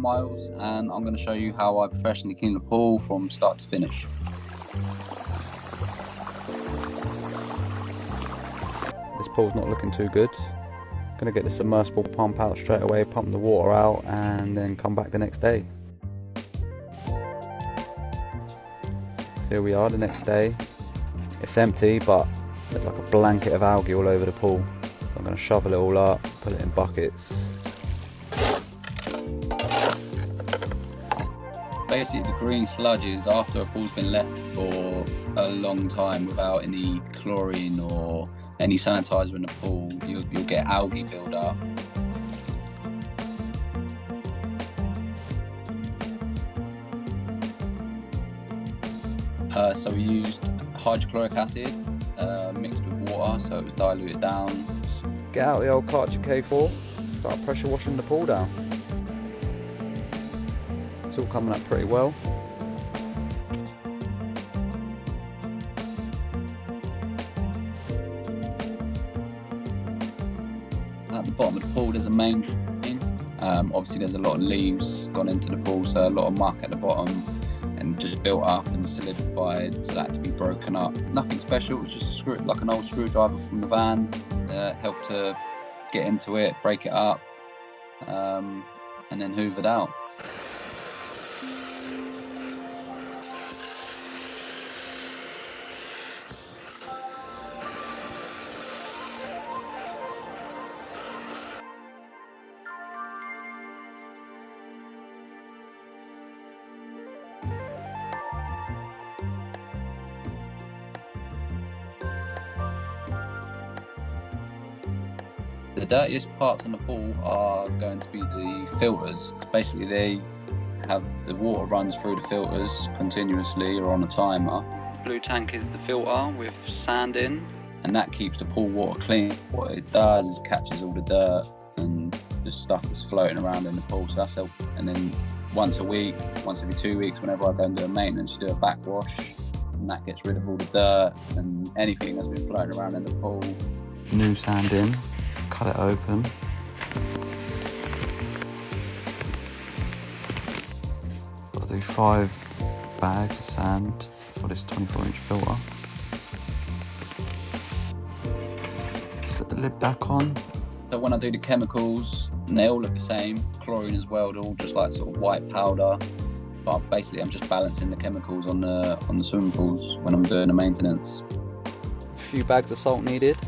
Miles, and I'm going to show you how I professionally clean the pool from start to finish. This pool's not looking too good. Gonna get the submersible pump out straight away, pump the water out, and then come back the next day. So here we are the next day. It's empty, but there's like a blanket of algae all over the pool. So I'm gonna shovel it all up, put it in buckets. Basically, the green sludge is after a pool's been left for a long time without any chlorine or any sanitizer in the pool, you'll get algae build up. So we used hydrochloric acid mixed with water, so it was diluted down. Get out the old Karcher K4, start pressure washing the pool down. It's all coming up pretty well. At the bottom of the pool there's a main drain. Obviously there's a lot of leaves gone into the pool, so a lot of muck at the bottom and just built up and solidified, so that had to be broken up. Nothing special, it was just a screw, like an old screwdriver from the van. Helped to get into it, break it up, and then hoovered out. The dirtiest parts on the pool are going to be the filters. Basically, they have the water runs through the filters continuously or on a timer. The blue tank is the filter with sand in, and that keeps the pool water clean. What it does is catches all the dirt and the stuff that's floating around in the pool. So that's helpful. And then once a week, once every 2 weeks, whenever I go and do a maintenance, you do a backwash, and that gets rid of all the dirt and anything that's been floating around in the pool. New sand in. Cut it open. Got to do 5 bags of sand for this 24-inch filter. Set the lid back on. So when I do the chemicals, they all look the same. Chlorine as well, they're all just like sort of white powder. But basically I'm just balancing the chemicals on the swimming pools when I'm doing the maintenance. A few bags of salt needed.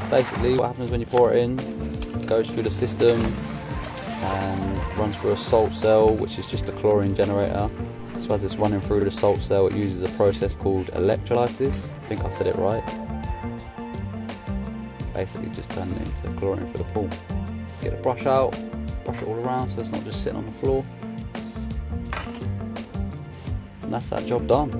Basically what happens when you pour it in, it goes through the system and runs through a salt cell, which is just a chlorine generator. So as it's running through the salt cell, it uses a process called electrolysis. I think I said it right. Basically just turning it into chlorine for the pool. Get the brush out, brush it all around so it's not just sitting on the floor. And that's that job done.